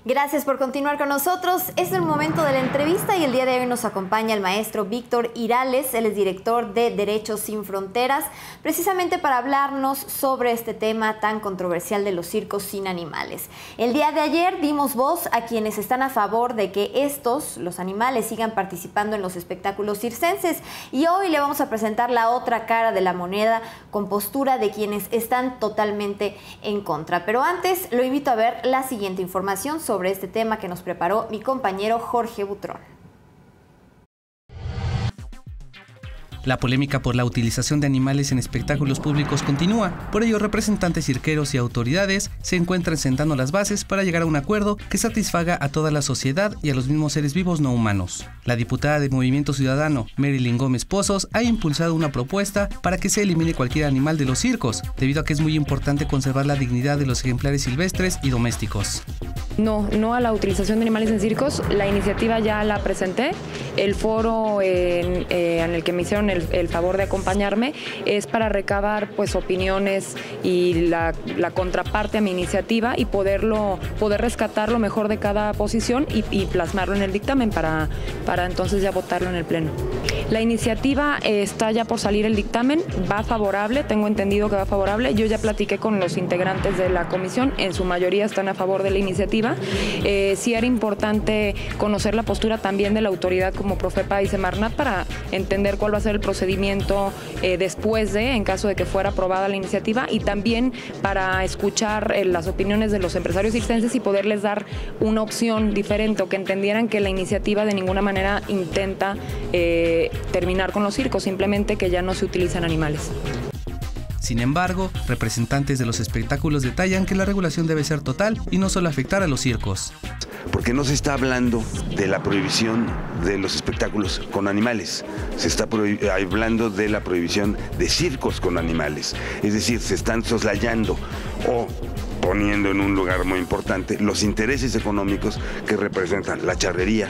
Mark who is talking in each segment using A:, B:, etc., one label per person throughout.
A: Gracias por continuar con nosotros. Es el momento de la entrevista y el día de hoy nos acompaña el maestro Víctor Irales. Él es director de Derechos Sin Fronteras, precisamente para hablarnos sobre este tema tan controversial de los circos sin animales. El día de ayer dimos voz a quienes están a favor de que los animales, sigan participando en los espectáculos circenses, y hoy le vamos a presentar la otra cara de la moneda con postura de quienes están totalmente en contra. Pero antes lo invito a ver la siguiente información sobre este tema que nos preparó mi compañero Jorge Butrón.
B: La polémica por la utilización de animales en espectáculos públicos continúa. Por ello, representantes cirqueros y autoridades se encuentran sentando las bases para llegar a un acuerdo que satisfaga a toda la sociedad y a los mismos seres vivos no humanos. La diputada de Movimiento Ciudadano, Marilyn Gómez Pozos, ha impulsado una propuesta para que se elimine cualquier animal de los circos, debido a que es muy importante conservar la dignidad de los ejemplares silvestres y domésticos.
C: No a la utilización de animales en circos. La iniciativa ya la presenté. El foro en el que me hicieron el favor de acompañarme es para recabar pues opiniones y la contraparte a mi iniciativa y poder rescatar lo mejor de cada posición y plasmarlo en el dictamen para entonces ya votarlo en el pleno. La iniciativa está ya por salir el dictamen, va favorable, tengo entendido que va favorable. Yo ya platiqué con los integrantes de la comisión, en su mayoría están a favor de la iniciativa. Sí era importante conocer la postura también de la autoridad como Profepa y Semarnat para entender cuál va a ser el procedimiento después en caso de que fuera aprobada la iniciativa, y también para escuchar las opiniones de los empresarios circenses y poderles dar una opción diferente, o que entendieran que la iniciativa de ninguna manera intenta terminar con los circos, simplemente que ya no se utilizan animales.
B: Sin embargo, representantes de los espectáculos detallan que la regulación debe ser total y no solo afectar a los circos.
D: Porque no se está hablando de la prohibición de los espectáculos con animales, se está hablando de la prohibición de circos con animales. Es decir, se están soslayando o poniendo en un lugar muy importante los intereses económicos que representan la charrería,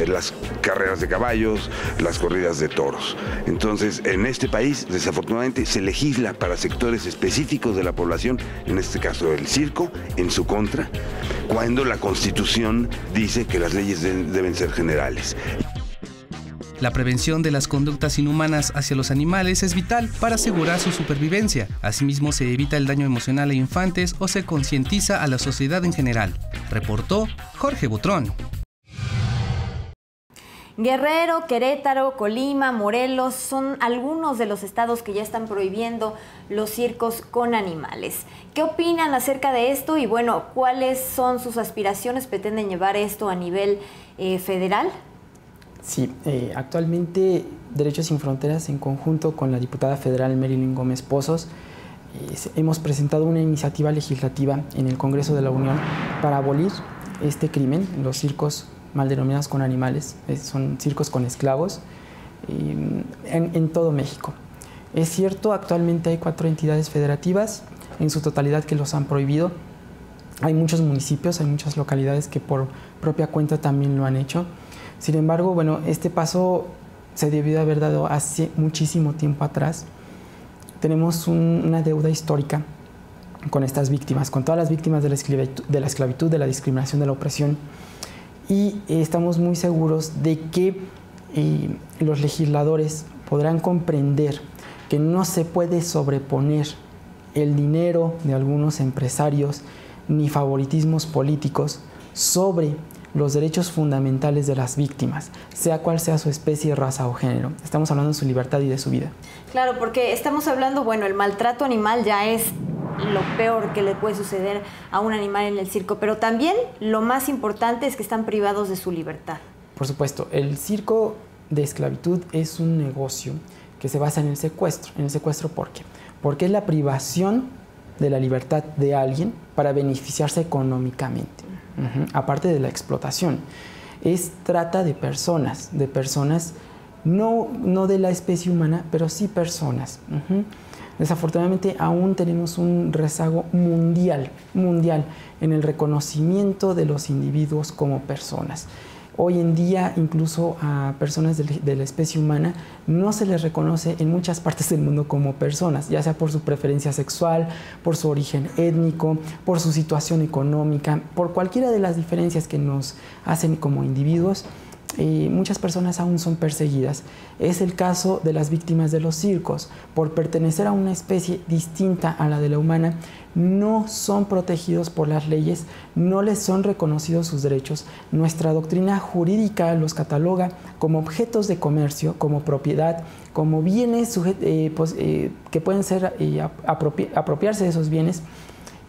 D: las carreras de caballos, las corridas de toros. Entonces, en este país, desafortunadamente, se legisla para sectores específicos de la población, en este caso el circo, en su contra, cuando la Constitución dice que las leyes deben ser generales.
B: La prevención de las conductas inhumanas hacia los animales es vital para asegurar su supervivencia. Asimismo, se evita el daño emocional a infantes o se concientiza a la sociedad en general. Reportó Jorge Butrón.
A: Guerrero, Querétaro, Colima, Morelos son algunos de los estados que ya están prohibiendo los circos con animales. ¿Qué opinan acerca de esto? Y bueno, ¿cuáles son sus aspiraciones? ¿Pretenden llevar esto a nivel federal?
E: Sí, actualmente Derechos Sin Fronteras, en conjunto con la diputada federal Marilyn Gómez Pozos, hemos presentado una iniciativa legislativa en el Congreso de la Unión para abolir este crimen, los circos mal denominados con animales, son circos con esclavos, en todo México. Es cierto, actualmente hay 4 entidades federativas, en su totalidad, que los han prohibido. Hay muchos municipios, hay muchas localidades que por propia cuenta también lo han hecho. Sin embargo, bueno, este paso se debió de haber dado hace muchísimo tiempo atrás. Tenemos una deuda histórica con estas víctimas, con todas las víctimas de la esclavitud, de la discriminación, de la opresión, y estamos muy seguros de que los legisladores podrán comprender que no se puede sobreponer el dinero de algunos empresarios ni favoritismos políticos sobre los derechos fundamentales de las víctimas, sea cual sea su especie, raza o género. Estamos hablando de su libertad y de su vida.
A: Claro, porque estamos hablando, bueno, el maltrato animal ya es lo peor que le puede suceder a un animal en el circo, pero también lo más importante es que están privados de su libertad.
E: Por supuesto, el circo de esclavitud es un negocio que se basa en el secuestro. ¿En el secuestro por qué? Porque es la privación de la libertad de alguien para beneficiarse económicamente. Aparte de la explotación, es trata de personas no de la especie humana, pero sí personas. Desafortunadamente aún tenemos un rezago mundial en el reconocimiento de los individuos como personas. Hoy en día, incluso a personas de la especie humana no se les reconoce en muchas partes del mundo como personas, ya sea por su preferencia sexual, por su origen étnico, por su situación económica, por cualquiera de las diferencias que nos hacen como individuos. Muchas personas aún son perseguidas. Es el caso de las víctimas de los circos. Por pertenecer a una especie distinta a la de la humana, no son protegidos por las leyes, no les son reconocidos sus derechos. Nuestra doctrina jurídica los cataloga como objetos de comercio, como propiedad, como bienes que pueden ser apropiarse de esos bienes.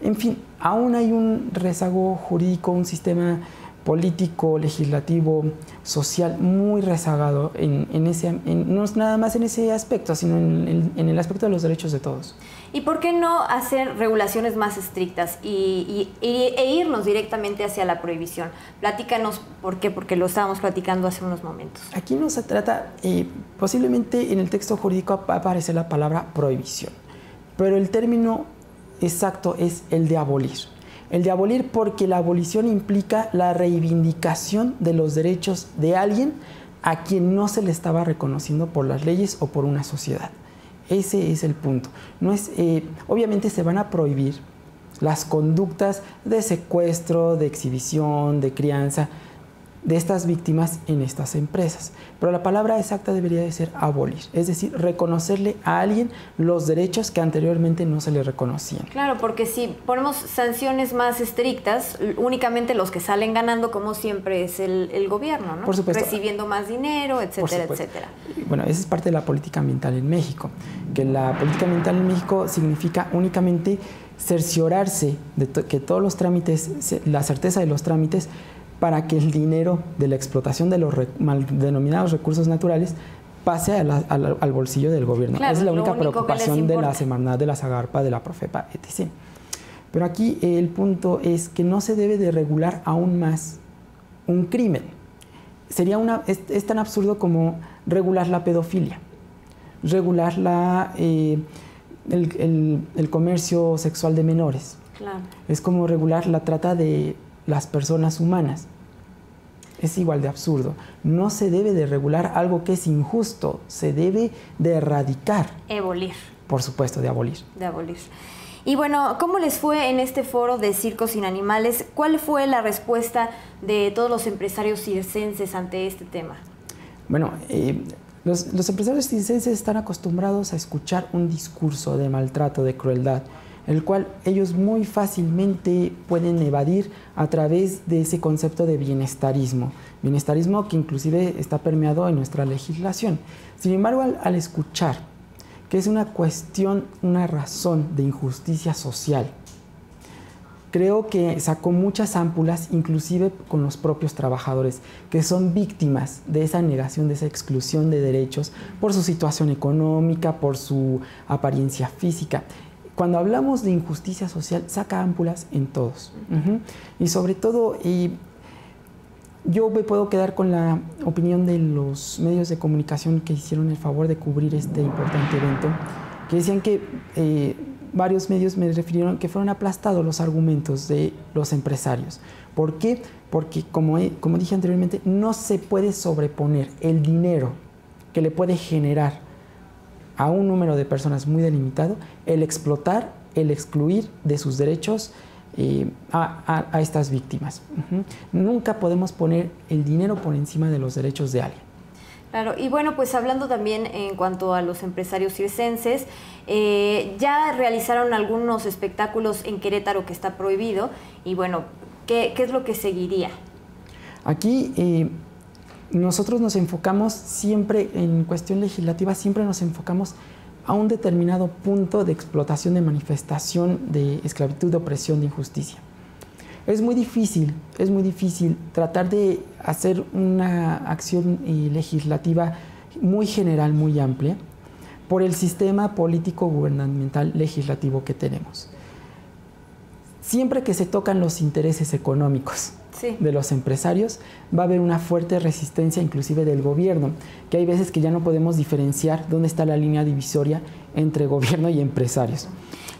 E: En fin, aún hay un rezago jurídico, un sistema político, legislativo, social muy rezagado no es nada más en ese aspecto, sino en el aspecto de los derechos de todos.
A: ¿Y por qué no hacer regulaciones más estrictas e irnos directamente hacia la prohibición? Platícanos por qué, porque lo estábamos platicando hace unos momentos.
E: Aquí no se trata, posiblemente en el texto jurídico va a aparecer la palabra prohibición, pero el término exacto es el de abolir. El de abolir porque la abolición implica la reivindicación de los derechos de alguien a quien no se le estaba reconociendo por las leyes o por una sociedad. Ese es el punto. No es, obviamente se van a prohibir las conductas de secuestro, de exhibición, de crianza de estas víctimas en estas empresas. Pero la palabra exacta debería de ser abolir, es decir, reconocerle a alguien los derechos que anteriormente no se le reconocían.
A: Claro, porque si ponemos sanciones más estrictas, únicamente los que salen ganando, como siempre, es el gobierno, ¿no?
E: Por supuesto.
A: Recibiendo más dinero, etcétera, etcétera.
E: Bueno, esa es parte de la política ambiental en México, que la política ambiental en México significa únicamente cerciorarse de que todos los trámites, la certeza de los trámites, para que el dinero de la explotación de los mal denominados recursos naturales pase al bolsillo del gobierno.
A: Claro,
E: esa es la única preocupación de la Semarnat, de la Zagarpa, de la Profepa, etc. Pero aquí el punto es que no se debe de regular aún más un crimen. Es tan absurdo como regular la pedofilia, regular el comercio sexual de menores.
A: Claro.
E: Es como regular la trata de las personas humanas. Es igual de absurdo. No se debe de regular algo que es injusto, se debe de erradicar.
A: Abolir.
E: Por supuesto, de abolir.
A: De abolir. Y bueno, ¿cómo les fue en este foro de Circos sin Animales? ¿Cuál fue la respuesta de todos los empresarios circenses ante este tema?
E: Bueno, los empresarios circenses están acostumbrados a escuchar un discurso de maltrato, de crueldad, el cual ellos muy fácilmente pueden evadir a través de ese concepto de bienestarismo. Bienestarismo que inclusive está permeado en nuestra legislación. Sin embargo, al escuchar que es una cuestión, una razón de injusticia social, creo que sacó muchas ámpulas, inclusive con los propios trabajadores, que son víctimas de esa negación, de esa exclusión de derechos por su situación económica, por su apariencia física. Cuando hablamos de injusticia social, saca ámpulas en todos. Y sobre todo, yo me puedo quedar con la opinión de los medios de comunicación que hicieron el favor de cubrir este importante evento, que decían que varios medios me refirieron que fueron aplastados los argumentos de los empresarios. ¿Por qué? Porque, como dije anteriormente, no se puede sobreponer el dinero que le puede generar a un número de personas muy delimitado, el explotar, el excluir de sus derechos a estas víctimas. Nunca podemos poner el dinero por encima de los derechos de alguien.
A: Claro, y bueno, pues hablando también en cuanto a los empresarios circenses, ya realizaron algunos espectáculos en Querétaro que está prohibido, y bueno, ¿qué es lo que seguiría?
E: Aquí nosotros nos enfocamos siempre, en cuestión legislativa, siempre nos enfocamos a un determinado punto de explotación, de manifestación, de esclavitud, de opresión, de injusticia. Es muy difícil tratar de hacer una acción legislativa muy general, muy amplia, por el sistema político gubernamental legislativo que tenemos. Siempre que se tocan los intereses económicos de los empresarios, va a haber una fuerte resistencia inclusive del gobierno, que hay veces que ya no podemos diferenciar dónde está la línea divisoria entre gobierno y empresarios.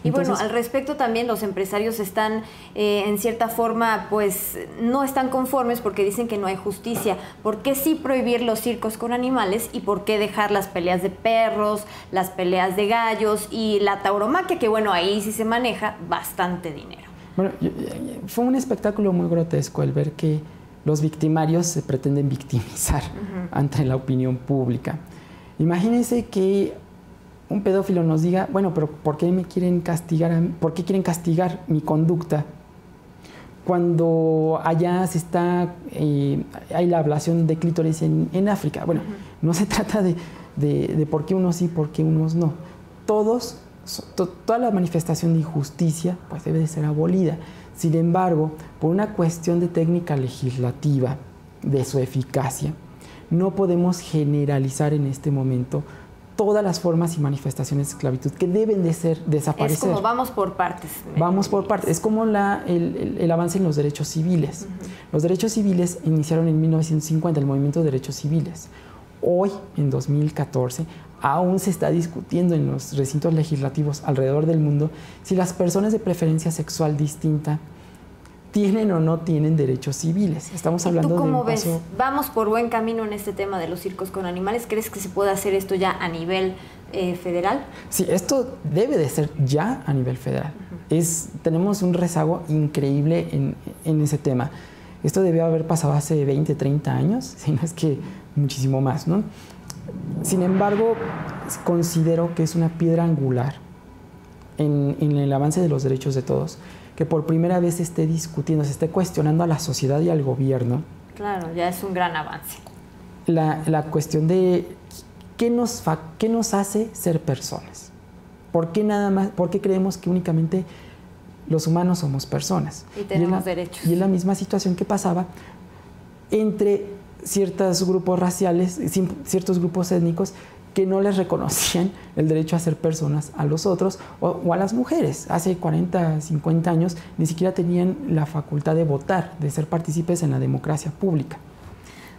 A: Y bueno, al respecto también los empresarios están, en cierta forma, pues no están conformes porque dicen que no hay justicia. ¿Por qué sí prohibir los circos con animales y por qué dejar las peleas de perros, las peleas de gallos y la tauromaquia, que bueno, ahí sí se maneja bastante dinero?
E: Bueno, fue un espectáculo muy grotesco el ver que los victimarios se pretenden victimizar ante la opinión pública. Imagínense que un pedófilo nos diga, bueno, pero ¿por qué me quieren castigar? ¿Por qué quieren castigar mi conducta? Cuando allá se está, hay la ablación de clítoris en África. Bueno, no se trata de por qué unos sí, por qué unos no. Toda la manifestación de injusticia pues debe de ser abolida. Sin embargo, por una cuestión de técnica legislativa, de su eficacia, no podemos generalizar en este momento todas las formas y manifestaciones de esclavitud que deben de desaparecer.
A: Es como vamos por partes.
E: Vamos por partes. Es como el avance en los derechos civiles. Los derechos civiles iniciaron en 1950, el movimiento de derechos civiles. Hoy, en 2014, aún se está discutiendo en los recintos legislativos alrededor del mundo si las personas de preferencia sexual distinta tienen o no tienen derechos civiles. Estamos hablando de un paso...
A: ¿Tú cómo ves? ¿Vamos por buen camino en este tema de los circos con animales? ¿Crees que se puede hacer esto ya a nivel federal?
E: Sí, esto debe de ser ya a nivel federal. Tenemos un rezago increíble en ese tema. Esto debió haber pasado hace 20, 30 años, si no es que muchísimo más, ¿no? Sin embargo, considero que es una piedra angular en el avance de los derechos de todos, que por primera vez se esté discutiendo, se esté cuestionando a la sociedad y al gobierno.
A: Claro, ya es un gran avance.
E: La cuestión de qué nos hace ser personas. ¿Por qué creemos que únicamente los humanos somos personas?
A: Y tenemos derechos.
E: Y es la misma situación que pasaba entre ciertos grupos raciales, ciertos grupos étnicos que no les reconocían el derecho a ser personas a los otros o a las mujeres. Hace 40, 50 años ni siquiera tenían la facultad de votar, de ser partícipes en la democracia pública.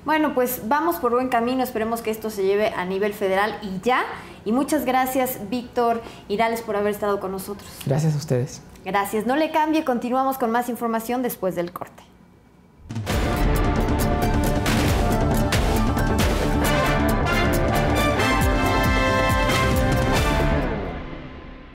A: Bueno, pues vamos por buen camino, esperemos que esto se lleve a nivel federal y ya. Y muchas gracias, Víctor Irales, por haber estado con nosotros.
E: Gracias a ustedes.
A: Gracias, no le cambie, continuamos con más información después del corte.